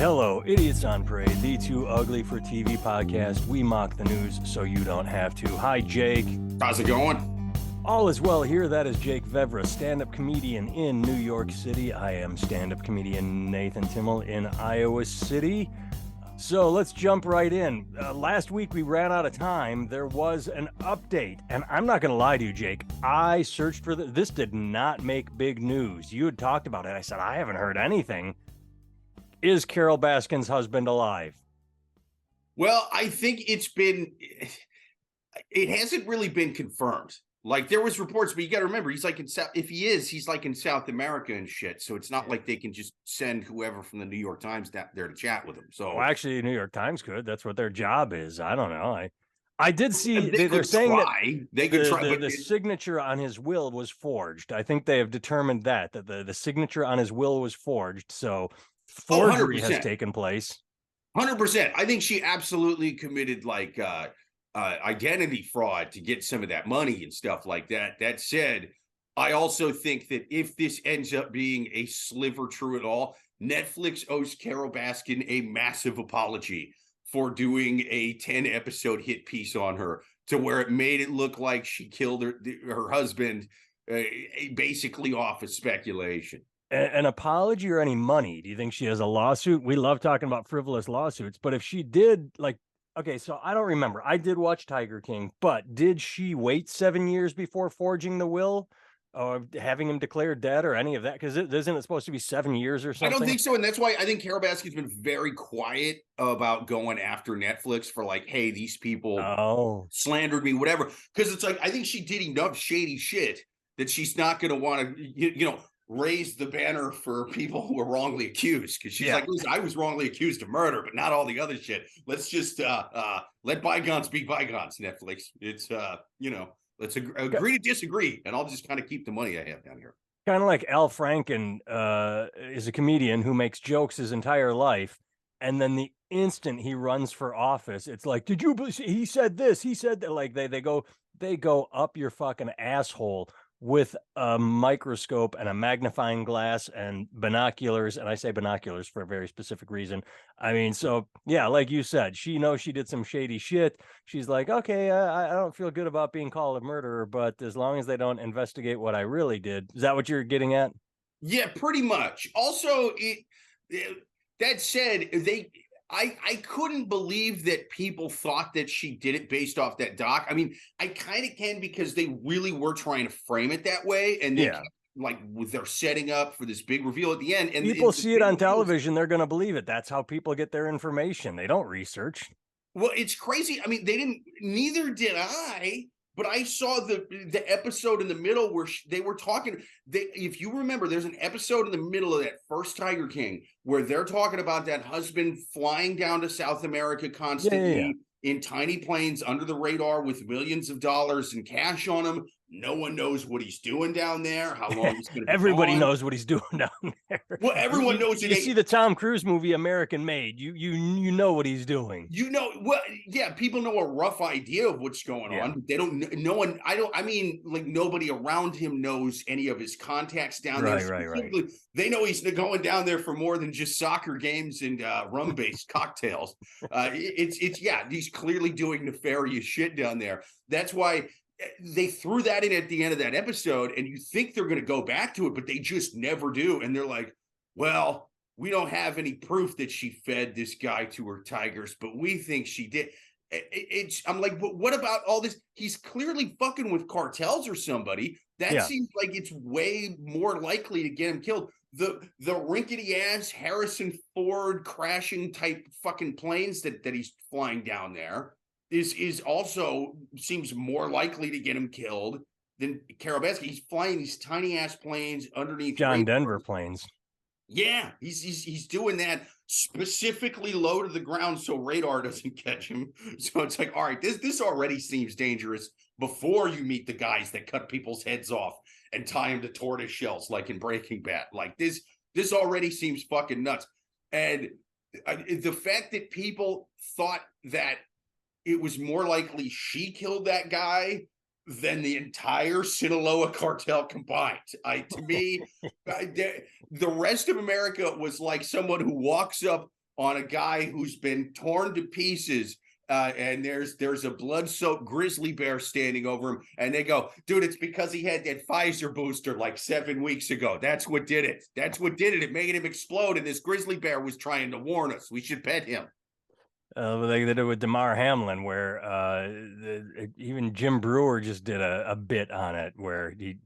Hello, Idiots on Parade, the Too Ugly for TV podcast. We mock the news so you don't have to. Hi, Jake. How's it going? All is well here. That is Jake Vevera, stand-up comedian in New York City. I am stand-up comedian Nathan Timmel in Iowa City. So let's jump right in. Last week we ran out of time. There was an update, and I'm not going to lie to you, Jake. I searched for this. Did not make big news. You had talked about it. I said, I haven't heard anything. Is Carole Baskin's husband alive? Well, I think it hasn't really been confirmed. Like, there was reports, but you got to remember, he's like he's like in South America and shit. So it's not like they can just send whoever from the New York Times down there to chat with him. So well, actually, New York Times could. That's what their job is. I don't know. I did see they're saying that the signature on his will was forged. I think they have determined that the signature on his will was forged. So forgery has taken place. 100%. I think she absolutely committed identity fraud to get some of that money and stuff like that. That said, I also think that if this ends up being a sliver true at all, Netflix owes Carole Baskin a massive apology for doing a 10-episode hit piece on her to where it made it look like she killed her husband basically off of speculation. An apology or any money? Do you think she has a lawsuit? We love talking about frivolous lawsuits, but if she did, okay, so I don't remember. I did watch Tiger King, but did she wait 7 years before forging the will or having him declared dead or any of that? Because isn't it supposed to be 7 years or something? I don't think so. And that's why I think Carole Baskin's been very quiet about going after Netflix for hey, these people slandered me, whatever. Because it's I think she did enough shady shit that she's not going to want to, raise the banner for people who were wrongly accused, because she's listen, I was wrongly accused of murder, but not all the other shit. Let's just let bygones be bygones, Netflix. It's let's agree to disagree, and I'll just kind of keep the money I have down here. Kind of like Al Franken is a comedian who makes jokes his entire life, and then the instant he runs for office, it's did you he said this, he said that. They go up your fucking asshole with a microscope and a magnifying glass and binoculars. And I say binoculars for a very specific reason. I mean, so yeah, like you said, she knows she did some shady shit. She's like, okay, I don't feel good about being called a murderer, but as long as they don't investigate what I really did. Is that what you're getting at? Yeah, pretty much. Also, that said, I couldn't believe that people thought that she did it based off that doc. I mean, I kind of can, because they really were trying to frame it that way. And they they're setting up for this big reveal at the end. And people see it on television, they're going to believe it. That's how people get their information. They don't research. Well, it's crazy. I mean, neither did I. But I saw the episode in the middle where they were talking. If you remember, there's an episode in the middle of that first Tiger King where they're talking about that husband flying down to South America constantly in tiny planes under the radar with millions of dollars in cash on him. No one knows what he's doing down there, how long he's going to be Everybody gone. knows what he's doing down there. Well, everyone knows it. You see the Tom Cruise movie American Made. You know what he's doing. Well, yeah, people know a rough idea of what's going on, but they don't. No one. I mean, nobody around him knows any of his contacts down there. Right. They know he's going down there for more than just soccer games and rum-based cocktails. He's clearly doing nefarious shit down there. That's why they threw that in at the end of that episode, and you think they're going to go back to it, but they just never do. And they're like, well, we don't have any proof that she fed this guy to her tigers, but we think she did. I'm like, but what about all this? He's clearly fucking with cartels or somebody. That seems like it's way more likely to get him killed. The rinkety ass Harrison Ford crashing type fucking planes that he's flying down there is also seems more likely to get him killed than Carole Baskin. He's flying these tiny ass planes underneath John Denver planes. Yeah, he's doing that specifically low to the ground so radar doesn't catch him. So it's all right, this already seems dangerous before you meet the guys that cut people's heads off and tie them to tortoise shells like in Breaking Bad. This already seems fucking nuts. And the fact that people thought that it was more likely she killed that guy than the entire Sinaloa cartel combined. To me, the rest of America was like someone who walks up on a guy who's been torn to pieces. And there's a blood-soaked grizzly bear standing over him, and they go, dude, it's because he had that Pfizer booster like 7 weeks ago. That's what did it. That's what did it. It made him explode, and this grizzly bear was trying to warn us. We should pet him. They did it with Damar Hamlin, where even Jim Brewer just did a bit on it, where he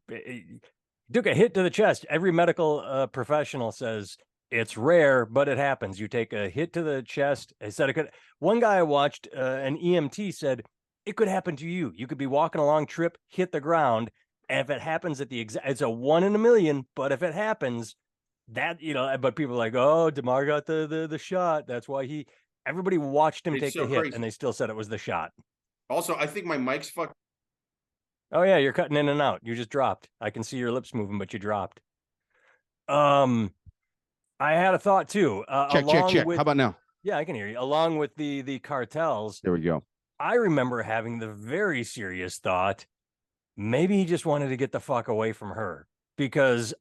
took a hit to the chest. Every medical professional says it's rare, but it happens. You take a hit to the chest. I said it could. One guy I watched, an EMT, said it could happen to you. You could be walking a long trip, hit the ground, and if it happens at the exact, it's a 1 in a million. But if it happens, that but people are like, oh, Damar got the shot. That's why everybody watched him take the hit, and they still said it was the shot. Also, I think my mic's fucked. Oh yeah, you're cutting in and out. You just dropped. I can see your lips moving, but you dropped. I had a thought too. Check. How about now? Yeah, I can hear you. Along with the cartels. There we go. I remember having the very serious thought, maybe he just wanted to get the fuck away from her, because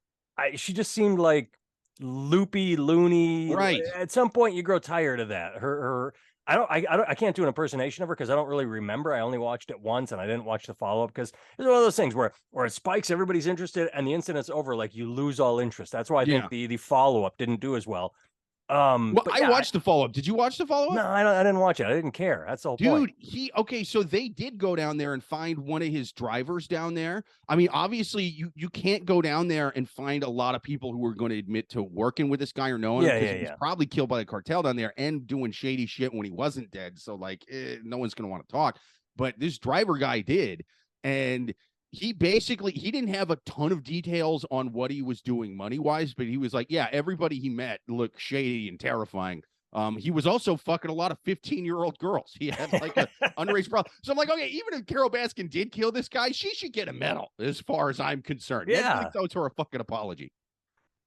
she just seemed like loony. Right. At some point you grow tired of that. I can't do an impersonation of her because I don't really remember. I only watched it once and I didn't watch the follow-up, because it's one of those things where it spikes, everybody's interested, and the incident's over, like you lose all interest. That's why I think the follow-up didn't do as well. I watched the follow-up. Did you watch the follow-up? No, I didn't watch it. I didn't care. That's the whole point. Dude, so they did go down there and find one of his drivers down there. I mean, obviously you can't go down there and find a lot of people who are going to admit to working with this guy or knowing him, because he was probably killed by the cartel down there and doing shady shit when he wasn't dead. So like, no one's going to want to talk, but this driver guy did. And he didn't have a ton of details on what he was doing money-wise, but he was like, yeah, everybody he met looked shady and terrifying. He was also fucking a lot of 15-year-old girls. He had like an underage problem. So I'm like, okay, even if Carole Baskin did kill this guy, she should get a medal as far as I'm concerned. Yeah. Netflix owes her a fucking apology.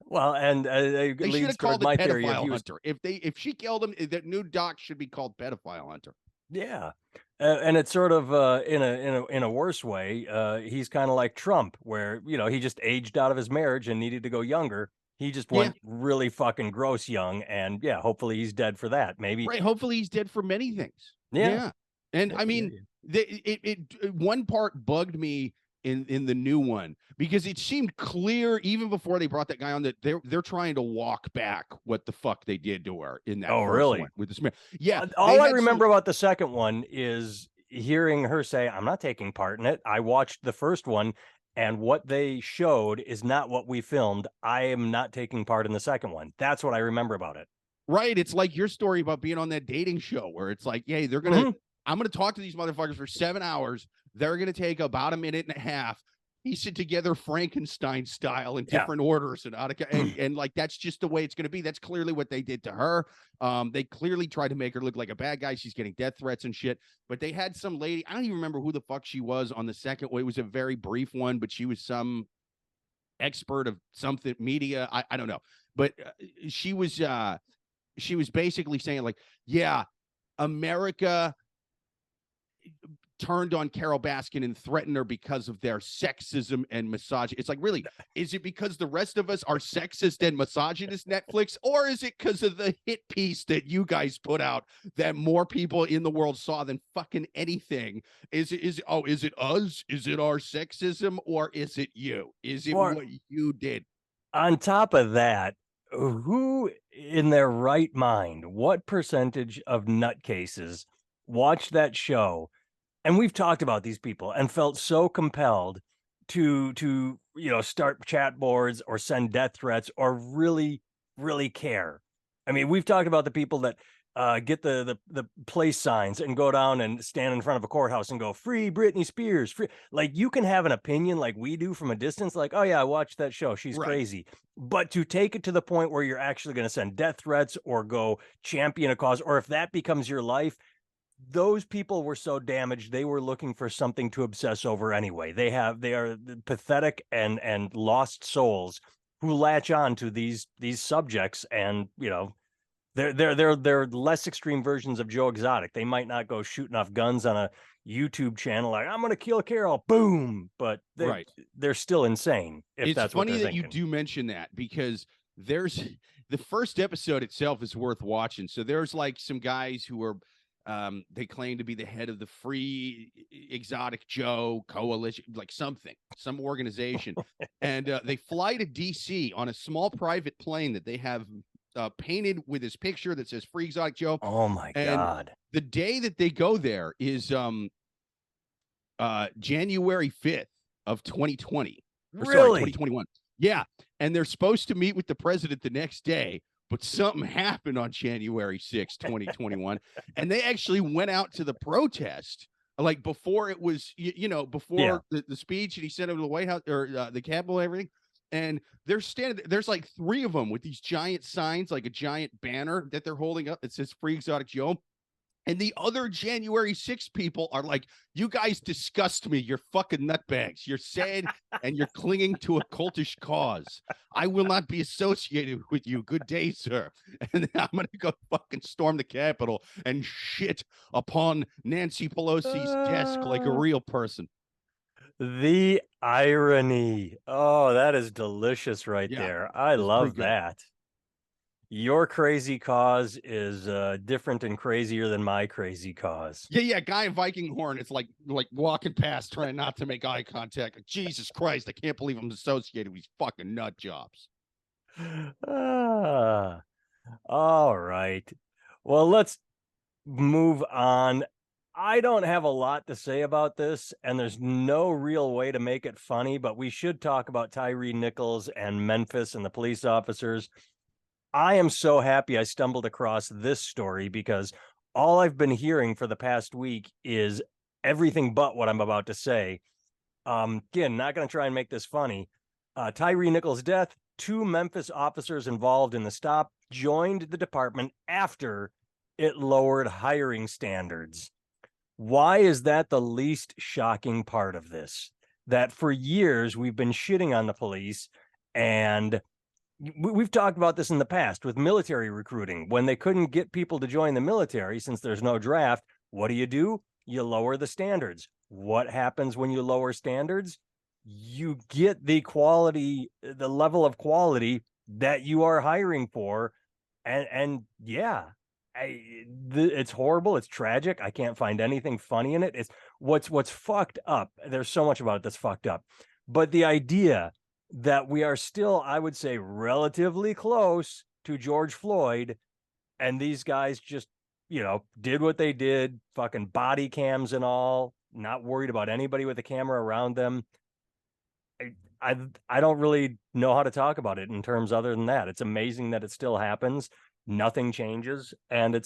Well, and they should have called it pedophile hunter. If she killed him, that new doc should be called pedophile hunter. Yeah. And it's sort of in a worse way. He's kind of like Trump, where he just aged out of his marriage and needed to go younger. He just went really fucking gross young, and hopefully he's dead for that. Maybe hopefully he's dead for many things. Yeah. And I mean, one part bugged me in the new one, because it seemed clear even before they brought that guy on that they're trying to walk back what the fuck they did to her in that first one with this man. Yeah. All I remember about the second one is hearing her say, I'm not taking part in it. I watched the first one, and what they showed is not what we filmed. I am not taking part in the second one. That's what I remember about it. Right. It's like your story about being on that dating show where it's like, yeah, I'm going to talk to these motherfuckers for 7 hours. They're going to take about a minute and a half, piece it together Frankenstein style in different orders, and like that's just the way it's going to be. That's clearly what they did to her. They clearly tried to make her look like a bad guy. She's getting death threats and shit. But they had some lady, I don't even remember who the fuck she was on the second one. It was a very brief one, but she was some expert of something media. I don't know, but she was basically saying like, yeah, America turned on Carole Baskin and threatened her because of their sexism and misogyny. It's like, really, is it because the rest of us are sexist and misogynist, Netflix, or is it because of the hit piece that you guys put out that more people in the world saw than fucking anything? Is it us? Is it our sexism, or is it you? Is it what you did? On top of that, who in their right mind, what percentage of nutcases watched that show? And we've talked about these people and felt so compelled to start chat boards or send death threats or really, really care. I mean, we've talked about the people that get the place signs and go down and stand in front of a courthouse and go, free Britney Spears, free. Like, you can have an opinion like we do from a distance, like, oh yeah, I watched that show, she's crazy. But to take it to the point where you're actually going to send death threats or go champion a cause, or if that becomes your life, those people were so damaged, they were looking for something to obsess over anyway. They are pathetic and lost souls who latch on to these subjects, and they're less extreme versions of Joe Exotic. They might not go shooting off guns on a YouTube channel like, I'm gonna kill Carole, boom, but they're still insane. If it's that's funny what that thinking. You do mention that, because there's the first episode itself is worth watching. So there's like some guys who are they claim to be the head of the Free Exotic Joe Coalition, like some organization. And they fly to DC on a small private plane that they have painted with his picture that says Free Exotic Joe. Oh my God. The day that they go there is January 5th of 2020. Really? Sorry, 2021. Yeah. And they're supposed to meet with the president the next day, but something happened on January 6th, 2021. And they actually went out to the protest, like before it was, before the speech, and he sent it to the White House or the Capitol and everything. And they're standing, there's like 3 of them with these giant signs, like a giant banner that they're holding up that says Free Exotic Joe. And the other January 6 people are like, you guys disgust me. You're fucking nutbags. You're sad and you're clinging to a cultish cause. I will not be associated with you. Good day, sir. And then I'm going to go fucking storm the Capitol and shit upon Nancy Pelosi's desk like a real person. The irony. Oh, that is delicious right there. I love that. Your crazy cause is different and crazier than my crazy cause. Yeah. Guy in Viking horn. It's like walking past, trying not to make eye contact. Like, Jesus Christ, I can't believe I'm associated with these fucking nut jobs. All right. Well, let's move on. I don't have a lot to say about this, and there's no real way to make it funny, but we should talk about Tyree Nichols and Memphis and the police officers. I am so happy I stumbled across this story because all I've been hearing for the past week is everything but what I'm about to say. Again, not going to try and make this funny. Tyree Nichols' death, 2 Memphis officers involved in the stop joined the department after it lowered hiring standards. Why is that the least shocking part of this? That for years we've been shitting on the police, and we've talked about this in the past with military recruiting. When they couldn't get people to join the military since there's no draft, what do? You lower the standards. What happens when you lower standards? You get the quality, the level of quality that you are hiring for. And yeah, it's horrible. It's tragic. I can't find anything funny in it. It's what's fucked up. There's so much about it that's fucked up. But the idea that we are still, I would say, relatively close to George Floyd, and these guys just, did what they did, fucking body cams and all, not worried about anybody with a camera around them. I don't really know how to talk about it in terms other than that. It's amazing that it still happens. Nothing changes. And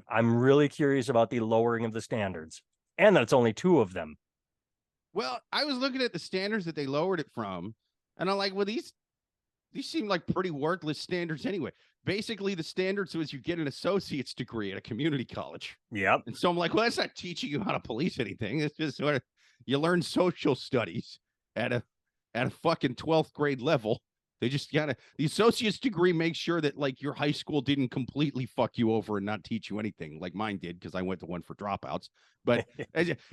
I'm really curious about the lowering of the standards, and that it's only 2 of them. Well, I was looking at the standards that they lowered it from, and I'm like, well, these seem like pretty worthless standards anyway. Basically, the standards was you get an associate's degree at a community college. Yep. And so I'm like, well, that's not teaching you how to police anything. It's just sort of, you learn social studies at a fucking 12th grade level. They just the associate's degree makes sure that like your high school didn't completely fuck you over and not teach you anything like mine did, because I went to one for dropouts. But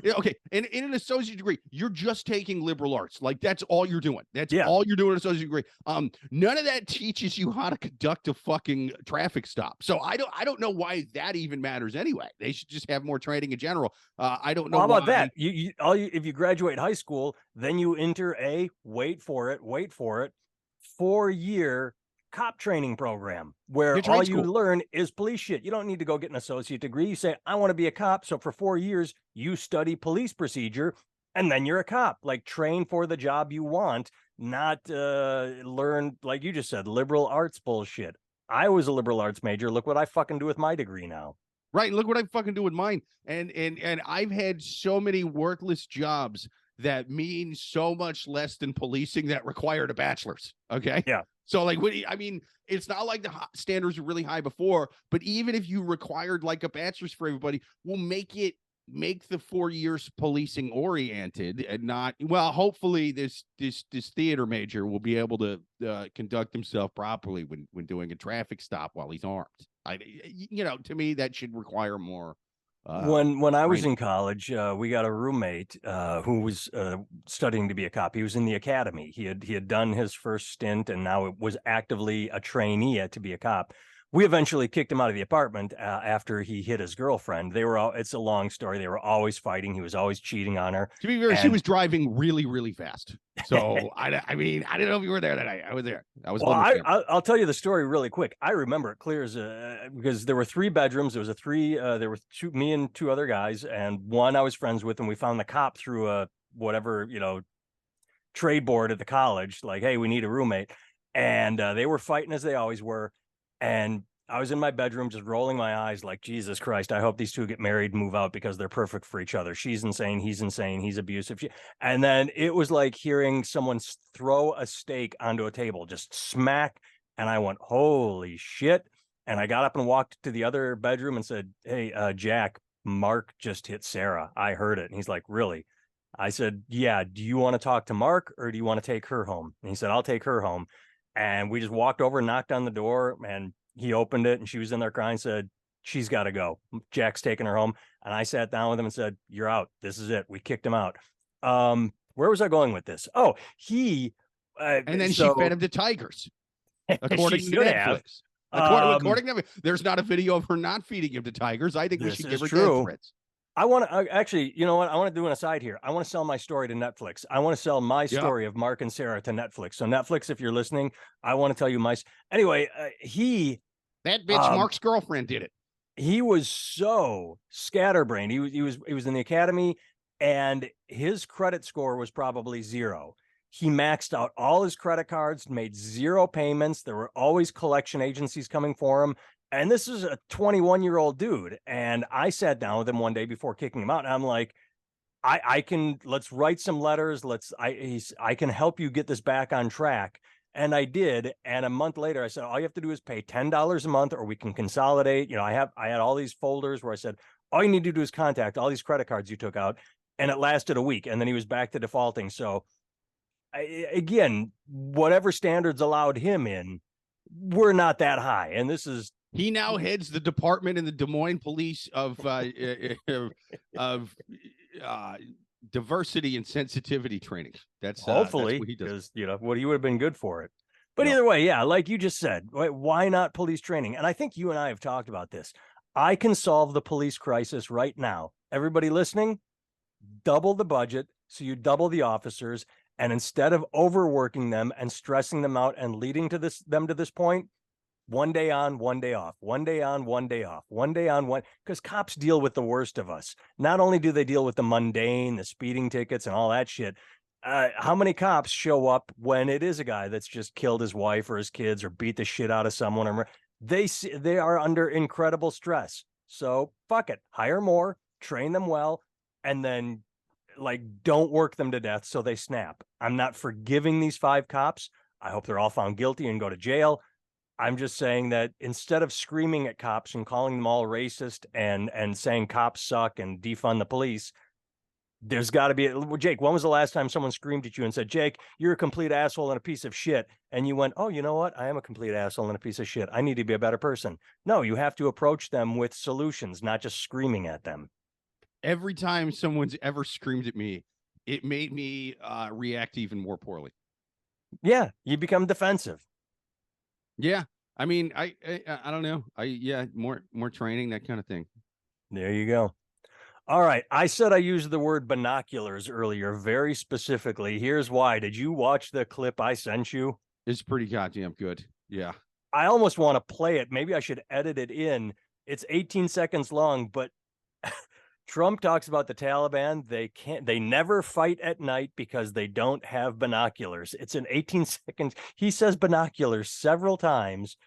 okay, and in an associate degree, you're just taking liberal arts. Like that's all you're doing. That's all you're doing in an associate degree. None of that teaches you how to conduct a fucking traffic stop. So I don't know why that even matters anyway. They should just have more training in general. I don't know. How about that? If you graduate high school, then you enter wait for it, 4-year cop training program where all you learn is police shit. You don't need to go get an associate degree. You say, I want to be a cop. So for 4 years, you study police procedure, and then you're a cop. Like, train for the job you want, not learn, like you just said, liberal arts bullshit. I was a liberal arts major. Look what I fucking do with my degree now. Right. Look what I fucking do with mine. And I've had so many worthless jobs that mean so much less than policing that required a bachelor's. Okay. Yeah. So like, it's not like the standards were really high before, but even if you required like a bachelor's for everybody, we'll make the 4 years policing oriented and not, well, hopefully this theater major will be able to conduct himself properly when doing a traffic stop while he's armed. To me, that should require more When I was in college, we got a roommate who was studying to be a cop. He was in the academy. He had done his first stint, and now it was actively a trainee to be a cop. We eventually kicked him out of the apartment after he hit his girlfriend. It's a long story. They were always fighting. He was always cheating on her. To be fair, she was driving really, really fast. So I mean, I didn't know if you were there that night. I was there. I'll tell you the story really quick. I remember it clear as because there were 3 bedrooms. There were me and 2 other guys, and one I was friends with, and we found the cop through a whatever, trade board at the college. Like, hey, we need a roommate, and they were fighting as they always were. And I was in my bedroom just rolling my eyes like, Jesus Christ, I hope these 2 get married and move out because they're perfect for each other. She's insane. He's insane. He's abusive. And then it was like hearing someone throw a steak onto a table, just smack. And I went, holy shit. And I got up and walked to the other bedroom and said, hey, Jack, Mark just hit Sarah. I heard it. And he's like, really? I said, yeah. Do you want to talk to Mark or do you want to take her home? And he said, I'll take her home. And we just walked over and knocked on the door, and he opened it, and she was in there crying, said, she's got to go. Jack's taking her home. And I sat down with him and said, you're out. This is it. We kicked him out. Where was I going with this? Oh, and then she fed him to tigers, according to Netflix. According to there's not a video of her not feeding him to tigers. I think we should give her death threats. I want to actually, you know what? I want to do an aside here. I want to sell my story to Netflix. I want to sell my story of Mark and Sarah to Netflix. So Netflix, if you're listening, I want to tell you anyway, that bitch, Mark's girlfriend did it. He was so scatterbrained. He was in the academy, and his credit score was probably 0. He maxed out all his credit cards, made 0 payments. There were always collection agencies coming for him. And this is a 21-year-old dude. And I sat down with him one day before kicking him out. And I'm like, let's write some letters. I can help you get this back on track. And I did. And a month later, I said, all you have to do is pay $10 a month, or we can consolidate. I had all these folders where I said, all you need to do is contact all these credit cards you took out. And it lasted a week. And then he was back to defaulting. So again, whatever standards allowed him in, we're not that high. And he now heads the department in the Des Moines Police of diversity and sensitivity training. That's hopefully that's what he does. Because he would have been good for it. But either way, yeah, like you just said, why not police training? And I think you and I have talked about this. I can solve the police crisis right now. Everybody listening, double the budget, so you double the officers, and instead of overworking them and stressing them out and leading to them to this point, 1 day on, 1 day off, 1 day on, 1 day off, 1 day on, because cops deal with the worst of us. Not only do they deal with the mundane, the speeding tickets and all that shit. How many cops show up when it is a guy that's just killed his wife or his kids or beat the shit out of someone? They are under incredible stress. So fuck it, hire more, train them well, and then don't work them to death so they snap. I'm not forgiving these 5 cops. I hope they're all found guilty and go to jail. I'm just saying that instead of screaming at cops and calling them all racist and saying cops suck and defund the police, there's got to be Jake, when was the last time someone screamed at you and said, Jake, you're a complete asshole and a piece of shit? And you went, oh, you know what? I am a complete asshole and a piece of shit. I need to be a better person. No, you have to approach them with solutions, not just screaming at them. Every time someone's ever screamed at me, it made me react even more poorly. Yeah, you become defensive. Yeah, I mean, I don't know. More training, that kind of thing. There you go. All right, I said I used the word binoculars earlier, very specifically. Here's why. Did you watch the clip I sent you? It's pretty goddamn good. Yeah. I almost want to play it. Maybe I should edit it in. It's 18 seconds long, but Trump talks about the Taliban. They never fight at night because they don't have binoculars. It's in 18 seconds. He says binoculars several times.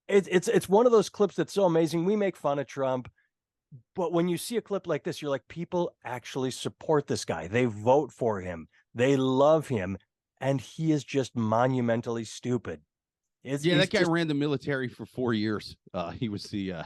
It's one of those clips that's so amazing. We make fun of Trump, but when you see a clip like this, you're like, people actually support this guy. They vote for him. They love him. And he is just monumentally stupid. That guy ran the military for 4 years. He was the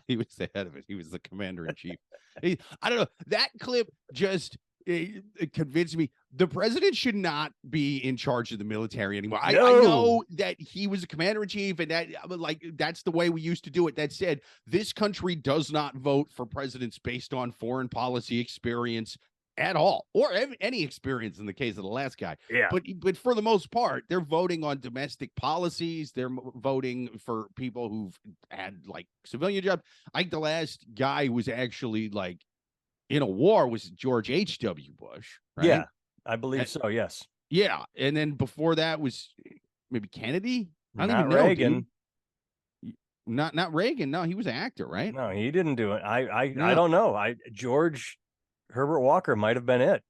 head of it. He was the commander in chief. I don't know. That clip just it convinced me the president should not be in charge of the military anymore. I No. know that he was a commander in chief, and that like that's the way we used to do it. That said, this country does not vote for presidents based on foreign policy experience at all, or any experience in the case of the last guy. Yeah. But for the most part, they're voting on domestic policies. They're voting for people who've had like civilian jobs. I think the last guy who was actually like in a war was George H.W. Bush, right? Yeah, I believe so. Yes. Yeah, and then before that was maybe Kennedy. I don't Not even know, Reagan. dude. Not Reagan. No, he was an actor, right? No, he didn't do it. I No. don't know. George Herbert Walker might have been it.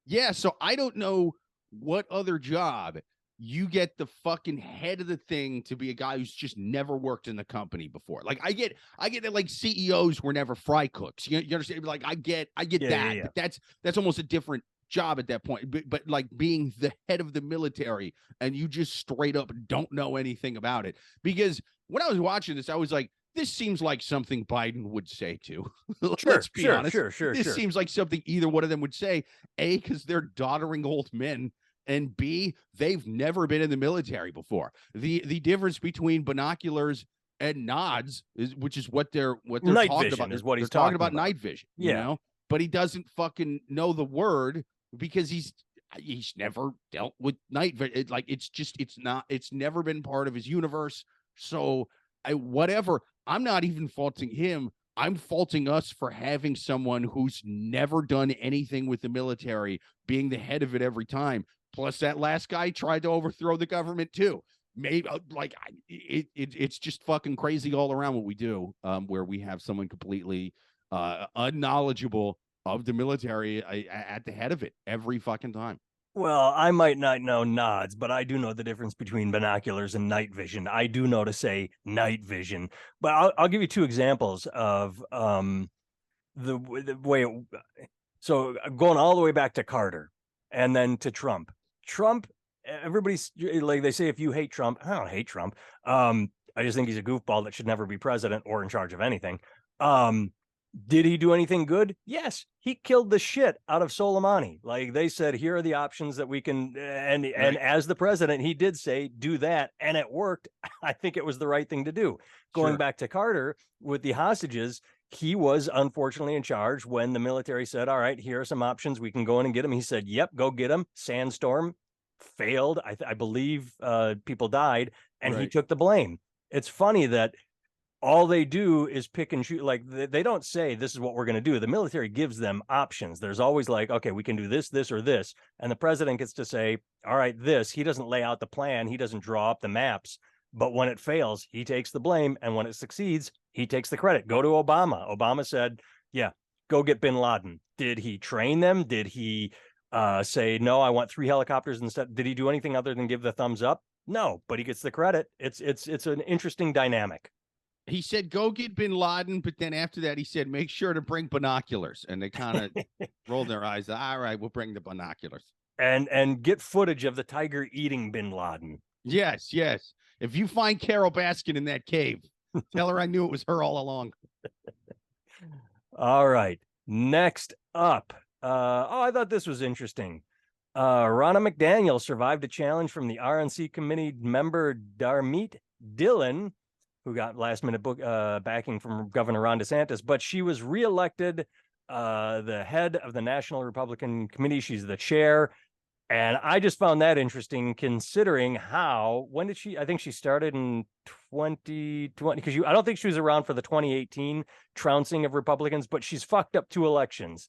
Yeah, so I don't know what other job you get the fucking head of the thing to be a guy who's just never worked in the company before. Like I get that like CEOs were never fry cooks. You understand? Like I get that. Yeah. But that's almost a different job at that point. But like being the head of the military and you just straight up don't know anything about it. Because when I was watching this, I was like, this seems like something Biden would say too. Let's be honest. Sure. This seems like something either one of them would say. A, because they're doddering old men, and B, they've never been in the military before. The difference between binoculars and nods is, which is what they're night talking vision about. is what he's talking about. Night vision, you Yeah. know. But he doesn't fucking know the word because he's never dealt with night vision. It's never been part of his universe. So whatever. I'm not even faulting him. I'm faulting us for having someone who's never done anything with the military being the head of it every time. Plus, that last guy tried to overthrow the government too. Maybe like it's just fucking crazy all around what we do, where we have someone completely unknowledgeable of the military at the head of it every fucking time. Well, I might not know nods, but I do know the difference between binoculars and night vision. I do know to say night vision, but I'll give you two examples of the way. So going all the way back to Carter and then to Trump. Trump, everybody's like they say, if you hate Trump, I don't hate Trump. I just think he's a goofball that should never be president or in charge of anything. Did he do anything good? Yes, he killed the shit out of Soleimani. Like they said, here are the options that we can, and as the president, he did say, do that, and it worked. I think it was the right thing to do. Going back to Carter with the hostages, he was unfortunately in charge when the military said, all right, here are some options. We can go in and get them. He said, yep, go get them. Sandstorm failed. I believe people died, and he took the blame. It's funny that all they do is pick and choose. Like they don't say this is what we're going to do. The military gives them options. There's always like, okay, we can do this, this, or this. And the president gets to say, all right, this. He doesn't lay out the plan. He doesn't draw up the maps. But when it fails, he takes the blame. And when it succeeds, he takes the credit. Go to Obama. Obama said, yeah, go get bin Laden. Did he train them? Did he say, no, I want 3 helicopters instead? Did he do anything other than give the thumbs up? No, but he gets the credit. It's an interesting dynamic. He said, go get bin Laden. But then after that, he said, make sure to bring binoculars. And they kind of rolled their eyes. All right, we'll bring the binoculars. And get footage of the tiger eating bin Laden. Yes. If you find Carole Baskin in that cave, tell her I knew it was her all along. All right. Next up. I thought this was interesting. Ronna McDaniel survived a challenge from the RNC committee member Darmeet Dillon, who got last-minute backing from Governor Ron DeSantis, but she was reelected the head of the National Republican Committee. She's the chair, and I just found that interesting considering when did she, I think she started in 2020, because I don't think she was around for the 2018 trouncing of Republicans, but she's fucked up 2 elections.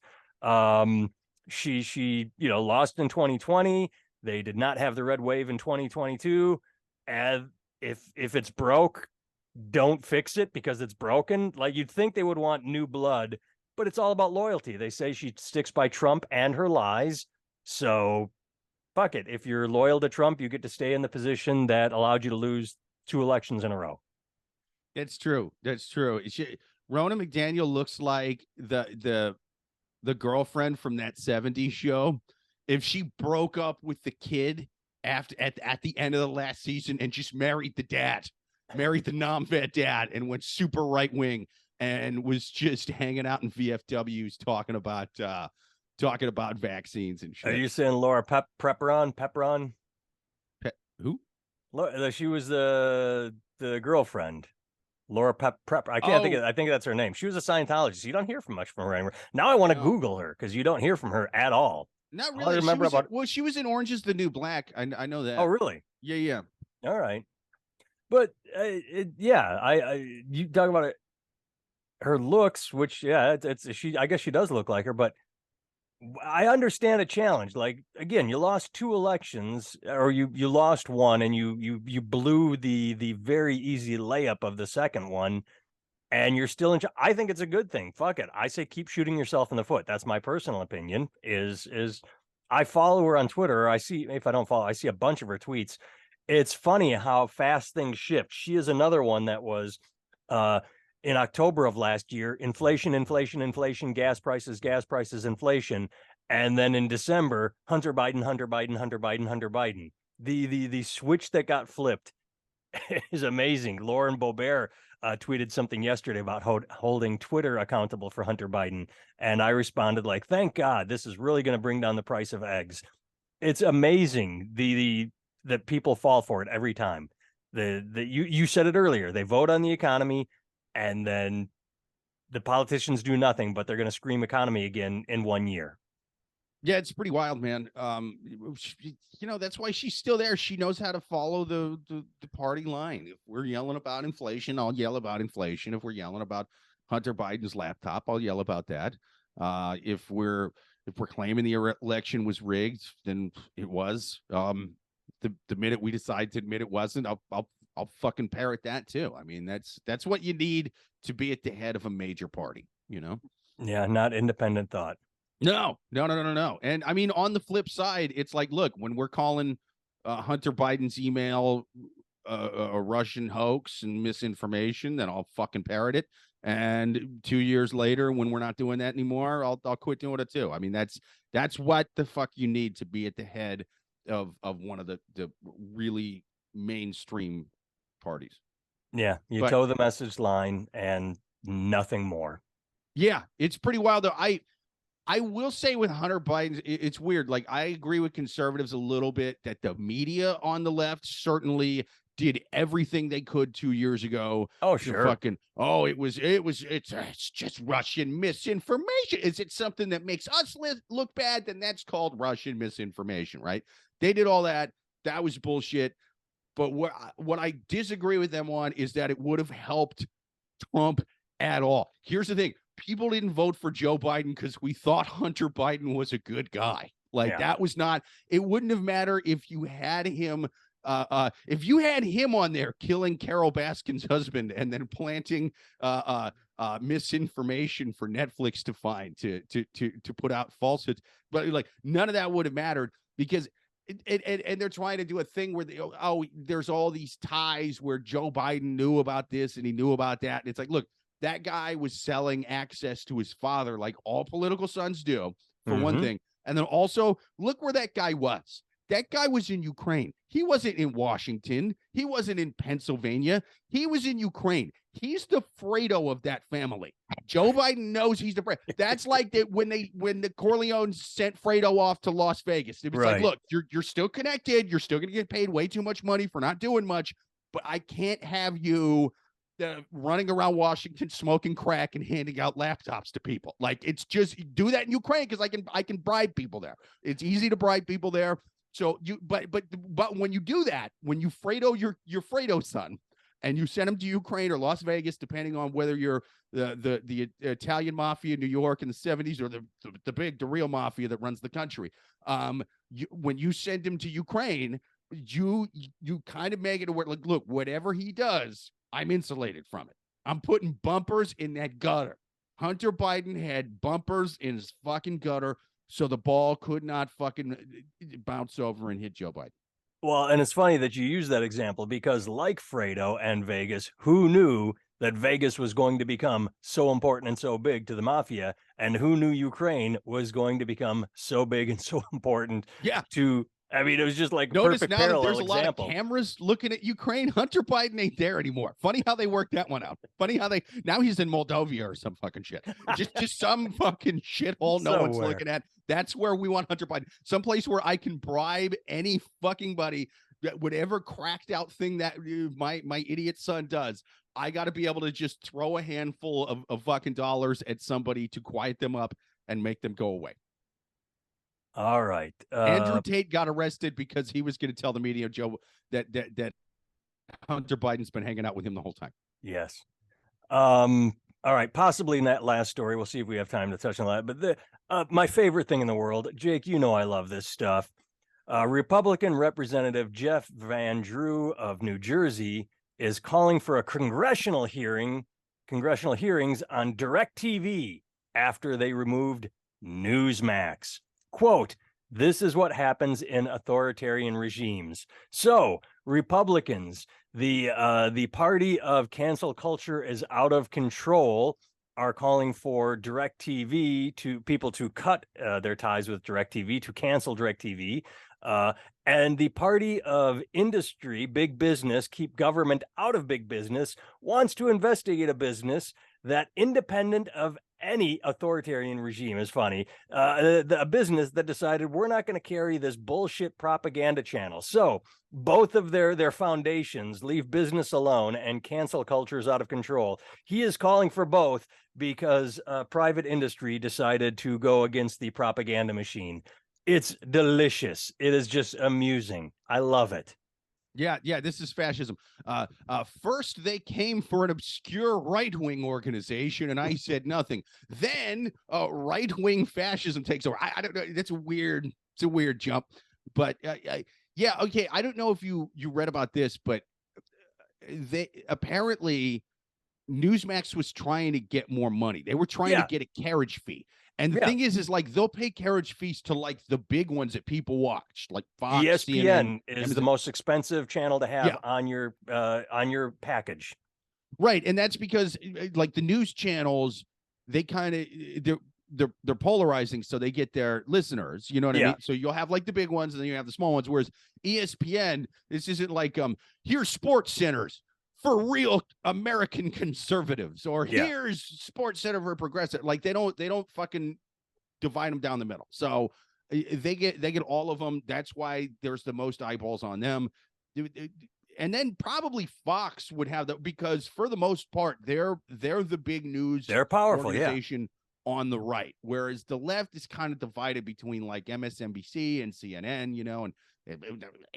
She lost in 2020. They did not have the red wave in 2022. And if it's broke, don't fix it because it's broken. Like you'd think they would want new blood, but it's all about loyalty. They say she sticks by Trump and her lies. So fuck it. If you're loyal to Trump, you get to stay in the position that allowed you to lose 2 elections in a row. That's true. Ronna McDaniel looks like the girlfriend from that 70s show. If she broke up with the kid at the end of the last season and just married the non-vet dad and went super right wing and was just hanging out in VFWs talking about talking about vaccines and shit. Are you saying Laura Pepperon? Who? She was the girlfriend. Laura Prep. I can't think. I think that's her name. She was a Scientologist. You don't hear from much from her anymore. Now I want to Google her because you don't hear from her at all. Not really. All I remember she was in Orange Is the New Black. I know that. Oh, really? Yeah. All right. But you talk about it. Her looks, which it's she. I guess she does look like her, but I understand a challenge. Like, again, you lost 2 elections, or you lost one, and you blew the very easy layup of the second one, and you're still in. I think it's a good thing. Fuck it. I say keep shooting yourself in the foot. That's my personal opinion. Is I follow her on Twitter. I see, if I don't follow, I see a bunch of her tweets. It's funny how fast things shift. She is another one that was in October of last year, inflation, gas prices, inflation. And then in December, Hunter Biden. The switch that got flipped is amazing. Lauren Boebert tweeted something yesterday about holding Twitter accountable for Hunter Biden. And I responded like, thank God, this is really going to bring down the price of eggs. It's amazing that people fall for it every time. You said it earlier. They vote on the economy, and then the politicians do nothing, but they're going to scream economy again in 1 year. Yeah, it's pretty wild, man. That's why she's still there. She knows how to follow the party line. If we're yelling about inflation, I'll yell about inflation. If we're yelling about Hunter Biden's laptop, I'll yell about that. If we're claiming the election was rigged, then it was. The minute we decide to admit it wasn't, I'll fucking parrot that too. I mean, that's what you need to be at the head of a major party, Yeah, not independent thought. No. And I mean, on the flip side, it's like, look, when we're calling Hunter Biden's email a Russian hoax and misinformation, then I'll fucking parrot it. And 2 years later, when we're not doing that anymore, I'll quit doing it too. I mean, that's what the fuck you need to be at the head of one of the really mainstream parties. Yeah, you toe the message line and nothing more. Yeah, it's pretty wild though. I will say with Hunter Biden, it's weird. Like, I agree with conservatives a little bit that the media on the left certainly did everything they could 2 years ago. Oh, sure. It's just Russian misinformation. Is it something that makes us look bad? Then that's called Russian misinformation, right? They did all that. That was bullshit. But what I disagree with them on is that it would have helped Trump at all. Here's the thing. People didn't vote for Joe Biden because we thought Hunter Biden was a good guy. Like, that was not, it wouldn't have mattered if you had him, on there killing Carole Baskin's husband and then planting misinformation for Netflix to find to put out falsehoods. But like, none of that would have mattered because and they're trying to do a thing where there's all these ties where Joe Biden knew about this and he knew about that. And it's like, look, that guy was selling access to his father, like all political sons do, for one thing. And then also, look where that guy was. That guy was in Ukraine. He wasn't in Washington. He wasn't in Pennsylvania. He was in Ukraine. He's the Fredo of that family. Joe Biden knows he's the Fredo. That's like when the Corleones sent Fredo off to Las Vegas. It was like, look, you're still connected. You're still going to get paid way too much money for not doing much, but I can't have you running around Washington smoking crack and handing out laptops to people. Like, it's just, do that in Ukraine because I can bribe people there. It's easy to bribe people there. So but when you do that, when you Fredo your Fredo son, and you send him to Ukraine or Las Vegas, depending on whether you're the Italian mafia in New York in the 70s or the real mafia that runs the country, when you send him to Ukraine, you kind of make it where, like, look, whatever he does, I'm insulated from it. I'm putting bumpers in that gutter. Hunter Biden had bumpers in his fucking gutter, so the ball could not fucking bounce over and hit Joe Biden. Well, and it's funny that you use that example because, like Fredo and Vegas, who knew that Vegas was going to become so important and so big to the mafia, and who knew Ukraine was going to become so big and so important to I mean, it was just like a Notice perfect now that parallel there's a example. lot of cameras looking at Ukraine. Hunter Biden ain't there anymore. Funny how they worked that one out. Funny how now he's in Moldova or some fucking shit. Just some fucking shithole no one's looking at. That's where we want Hunter Biden. Someplace where I can bribe any fucking buddy, whatever cracked out thing that my idiot son does. I got to be able to just throw a handful of fucking dollars at somebody to quiet them up and make them go away. All right. Andrew Tate got arrested because he was going to tell the media, Joe, that Hunter Biden's been hanging out with him the whole time. Yes. All right. Possibly in that last story, we'll see if we have time to touch on that. But my favorite thing in the world, Jake, you know I love this stuff. Republican Representative Jeff Van Drew of New Jersey is calling for a congressional hearings on DirecTV after they removed Newsmax. Quote, this is what happens in authoritarian regimes. So Republicans, the party of cancel culture is out of control, are calling for DirecTV to people to cut their ties with DirecTV, to cancel DirecTV. And the party of industry, big business, keep government out of big business, wants to investigate a business that independent of any authoritarian regime is funny. A business that decided we're not going to carry this bullshit propaganda channel. So both of their foundations leave business alone and cancel culture is out of control. He is calling for both because private industry decided to go against the propaganda machine. It's delicious. It is just amusing. I love it. Yeah, this is fascism. First, they came for an obscure right-wing organization, and I said nothing. Then, right-wing fascism takes over. I don't know. That's a weird. It's a weird jump, but yeah, okay. I don't know if you read about this, but they apparently Newsmax was trying to get more money. They were trying to get a carriage fee. And the thing is like they'll pay carriage fees to like the big ones that people watch, like Fox, ESPN CNN, is the most expensive channel to have on your package. Right, and that's because like the news channels, they kind of they're polarizing, so they get their listeners. You know what I mean? So you'll have like the big ones, and then you have the small ones. Whereas ESPN, this isn't like here's Sports Centers for real American conservatives, or here's Sports Center for progressive. Like they don't fucking divide them down the middle. So they get all of them. That's why there's the most eyeballs on them. And then probably Fox would have that because for the most part, they're the big news. They're powerful organization on the right, whereas the left is kind of divided between like MSNBC and CNN, you know, and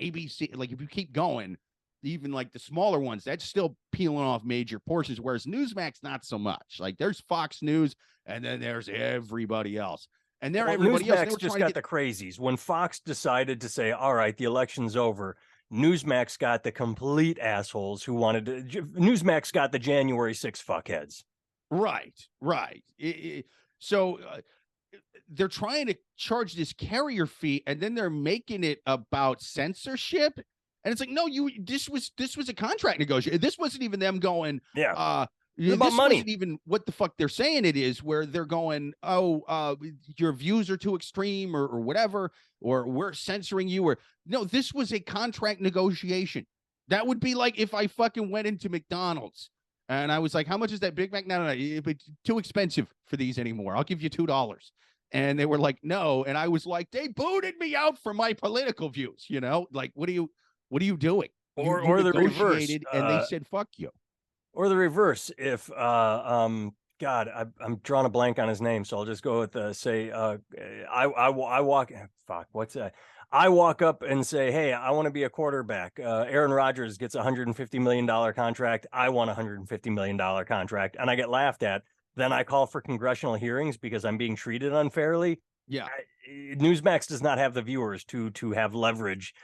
ABC. Like if you keep going, even like the smaller ones, that's still peeling off major portions, whereas Newsmax not so much. Like there's Fox News, and then there's everybody else, and everybody Newsmax else just got the crazies. When Fox decided to say, "All right, the election's over," Newsmax got the complete assholes who wanted to. Newsmax got the January 6 fuckheads. Right. So they're trying to charge this carrier fee, and then they're making it about censorship. And it's like, no, this was a contract negotiation. This wasn't even them going, this about money. Wasn't even what the fuck they're saying it is, where they're going, your views are too extreme or whatever, or we're censoring you, or no, this was a contract negotiation. That would be like if I fucking went into McDonald's and I was like, how much is that Big Mac? No, it's too expensive for these anymore. I'll give you $2. And they were like, no. And I was like, they booted me out for my political views, you know, like, what are you doing? Or the reverse. And they said, fuck you. Or the reverse. If, God, I'm drawing a blank on his name. So I'll just go with, I walk, fuck, what's that? I walk up and say, hey, I want to be a quarterback. Aaron Rodgers gets a $150 million contract. I want a $150 million contract. And I get laughed at. Then I call for congressional hearings because I'm being treated unfairly. Yeah. Newsmax does not have the viewers to have leverage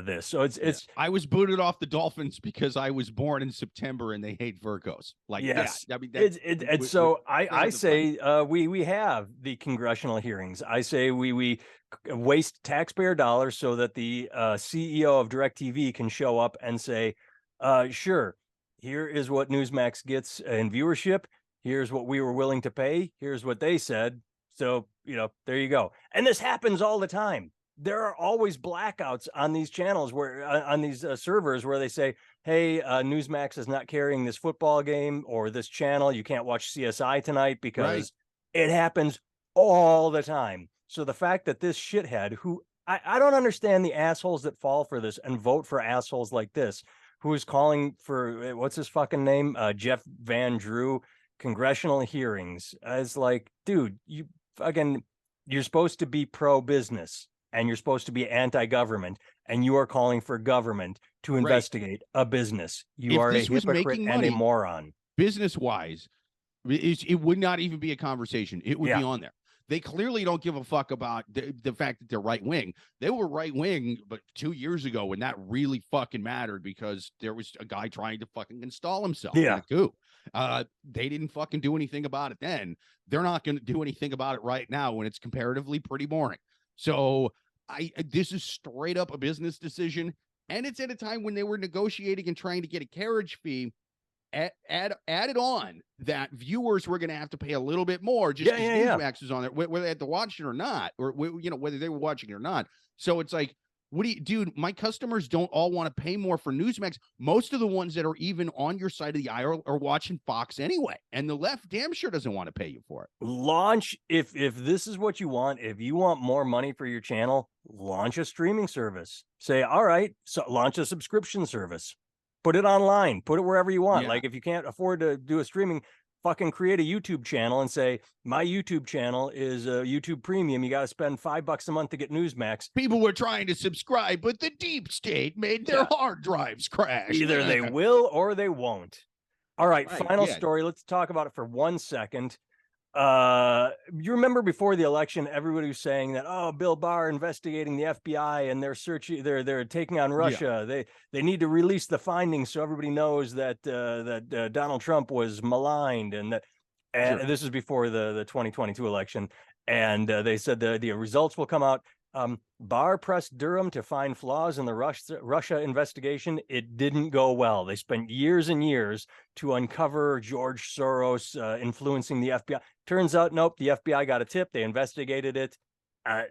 this. So it's I was booted off the Dolphins because I was born in September and they hate Virgos. Like, yes, I mean, I say we have the congressional hearings. I say we waste taxpayer dollars so that the CEO of DirecTV can show up and say, sure, here is what Newsmax gets in viewership. Here's what we were willing to pay. Here's what they said. So, you know, there you go. And this happens all the time. there are always blackouts on these channels where on these servers where they say, hey, Newsmax is not carrying this football game or this channel. You can't watch CSI tonight because it happens all the time. So the fact that this shithead, who I don't understand the assholes that fall for this and vote for assholes like this, who is calling for, what's his fucking name? Jeff Van Drew, congressional hearings. It's like, dude, you're supposed to be pro-business. And you're supposed to be anti-government, and you are calling for government to investigate a business. You are a hypocrite and a moron. Business-wise, it would not even be a conversation. It would be on there. They clearly don't give a fuck about the fact that they're right-wing. They were right-wing, but 2 years ago when that really fucking mattered because there was a guy trying to fucking install himself in a coup. They didn't fucking do anything about it then. They're not going to do anything about it right now when it's comparatively pretty boring. So this is straight up a business decision, and it's at a time when they were negotiating and trying to get a carriage fee added on that viewers were going to have to pay a little bit more just because Newsmax is on there, whether they had to watch it or not, or whether they were watching it or not. So it's like, dude, my customers don't all want to pay more for Newsmax. Most of the ones that are even on your side of the aisle are watching Fox anyway, and the left damn sure doesn't want to pay you for it. Launch, if this is what you want, if you want more money for your channel, launch a streaming service. Say, all right, so launch a subscription service. Put it online. Put it wherever you want. Like if you can't afford to do a streaming, fucking create a YouTube channel and say, my YouTube channel is a YouTube Premium. You got to spend $5 a month to get Newsmax. People were trying to subscribe, but the deep state made their hard drives crash. Either they will or they won't. All right, final story. Let's talk about it for 1 second. You remember before the election, everybody was saying that, oh, Bill Barr investigating the FBI and they're searching, they're taking on Russia. They need to release the findings so everybody knows that Donald Trump was maligned, and that, and this is before the 2022 election. And they said the results will come out. Barr pressed Durham to find flaws in the Russia investigation. It didn't go well. They spent years and years to uncover George Soros influencing the FBI. Turns out, nope, the FBI got a tip. They investigated it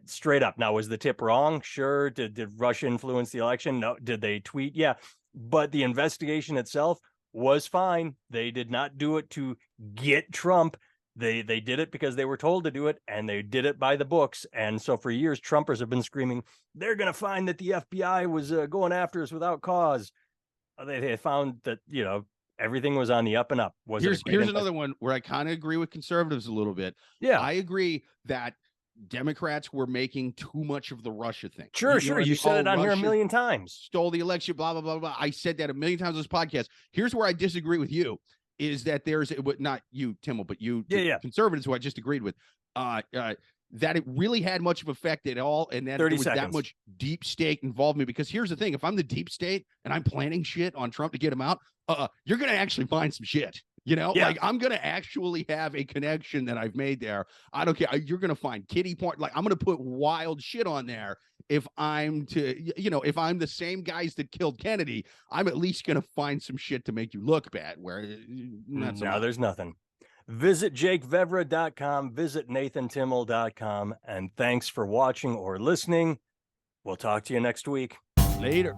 straight up. Now, was the tip wrong? Sure. Did Russia influence the election? No. Did they tweet? Yeah. But the investigation itself was fine. They did not do it to get Trump. They did it because they were told to do it, and they did it by the books. And so for years, Trumpers have been screaming, they're going to find that the FBI was going after us without cause. They found that, everything was on the up and up. Here's another one where I kind of agree with conservatives a little bit. Yeah. I agree that Democrats were making too much of the Russia thing. Sure. You said it on here a million times. Stole the election, blah, blah, blah, blah. I said that a million times on this podcast. Here's where I disagree with you. Is that there's not you, Timmel, but you conservatives who I just agreed with, that it really had much of effect at all, and that there was that much deep state involvement. Because here's the thing: if I'm the deep state and I'm planning shit on Trump to get him out, you're gonna actually find some shit. Like I'm gonna actually have a connection that I've made there. I don't care. You're gonna find kitty porn. Like I'm gonna put wild shit on there. If I'm if I'm the same guys that killed Kennedy, I'm at least gonna find some shit to make you look bad. Where there's nothing. Visit JakeVevera.com. Visit NathanTimmel.com. And thanks for watching or listening. We'll talk to you next week. Later.